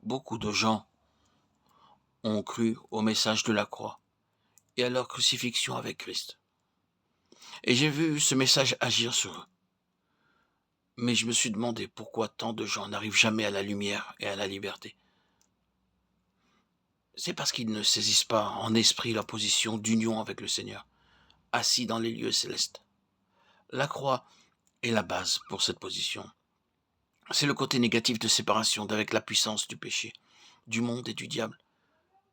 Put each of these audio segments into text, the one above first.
Beaucoup de gens ont cru au message de la croix et à leur crucifixion avec Christ. Et j'ai vu ce message agir sur eux. Mais je me suis demandé pourquoi tant de gens n'arrivent jamais à la lumière et à la liberté. C'est parce qu'ils ne saisissent pas en esprit leur position d'union avec le Seigneur, assis dans les lieux célestes. La croix est la base pour cette position. C'est le côté négatif de séparation d'avec la puissance du péché, du monde et du diable.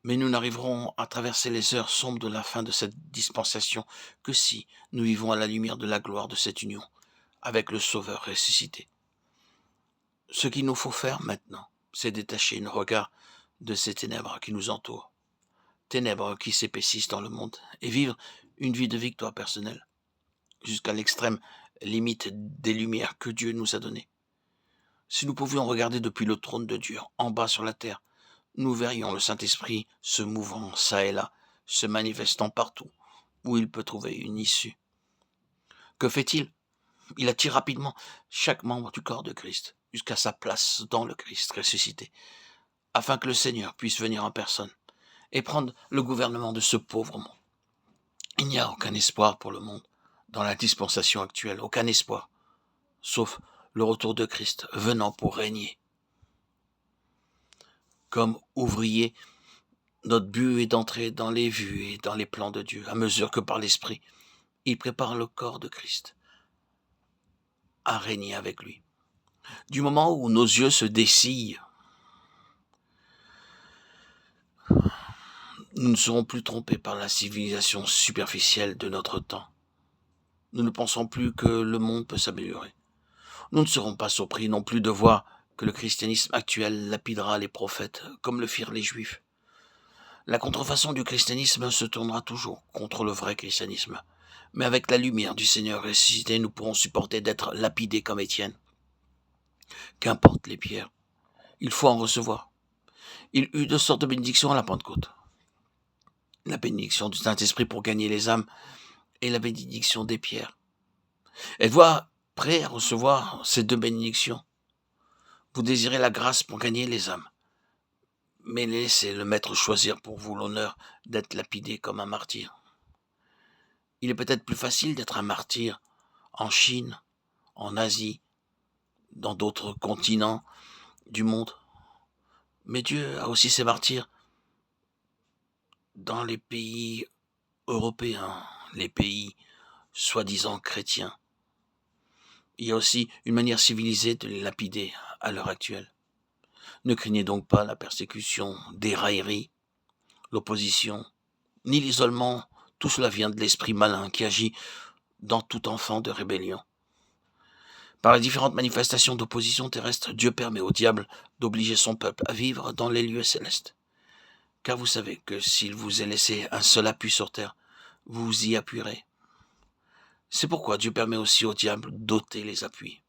Mais nous n'arriverons à traverser les heures sombres de la fin de cette dispensation que si nous vivons à la lumière de la gloire de cette union avec le Sauveur ressuscité. Ce qu'il nous faut faire maintenant, c'est détacher nos regards de ces ténèbres qui nous entourent, ténèbres qui s'épaississent dans le monde, et vivre une vie de victoire personnelle, jusqu'à l'extrême limite des lumières que Dieu nous a données. Si nous pouvions regarder depuis le trône de Dieu, en bas sur la terre, nous verrions le Saint-Esprit se mouvant çà et là, se manifestant partout où il peut trouver une issue. Que fait-il? Il attire rapidement chaque membre du corps de Christ jusqu'à sa place dans le Christ ressuscité, afin que le Seigneur puisse venir en personne et prendre le gouvernement de ce pauvre monde. Il n'y a aucun espoir pour le monde dans la dispensation actuelle, aucun espoir, sauf le retour de Christ venant pour régner. Comme ouvrier, notre but est d'entrer dans les vues et dans les plans de Dieu, à mesure que par l'Esprit, il prépare le corps de Christ à régner avec lui. Du moment où nos yeux se dessillent, nous ne serons plus trompés par la civilisation superficielle de notre temps. Nous ne pensons plus que le monde peut s'améliorer. Nous ne serons pas surpris non plus de voir que le christianisme actuel lapidera les prophètes, comme le firent les Juifs. La contrefaçon du christianisme se tournera toujours contre le vrai christianisme. Mais avec la lumière du Seigneur ressuscité, nous pourrons supporter d'être lapidés comme Étienne. Qu'importe les pierres, il faut en recevoir. Il eut deux sortes de bénédictions à la Pentecôte. La bénédiction du Saint-Esprit pour gagner les âmes et la bénédiction des pierres. Êtes-vous prêt à recevoir ces deux bénédictions? Vous désirez la grâce pour gagner les âmes, mais laissez le Maître choisir pour vous l'honneur d'être lapidé comme un martyr. Il est peut-être plus facile d'être un martyr en Chine, en Asie, dans d'autres continents du monde. Mais Dieu a aussi ses martyrs dans les pays européens, les pays soi-disant chrétiens. Il y a aussi une manière civilisée de les lapider à l'heure actuelle. Ne craignez donc pas la persécution, des railleries, l'opposition, ni l'isolement. Tout cela vient de l'esprit malin qui agit dans tout enfant de rébellion. Par les différentes manifestations d'opposition terrestre, Dieu permet au diable d'obliger son peuple à vivre dans les lieux célestes. Car vous savez que s'il vous est laissé un seul appui sur terre, vous y appuierez. C'est pourquoi Dieu permet aussi au diable d'ôter les appuis.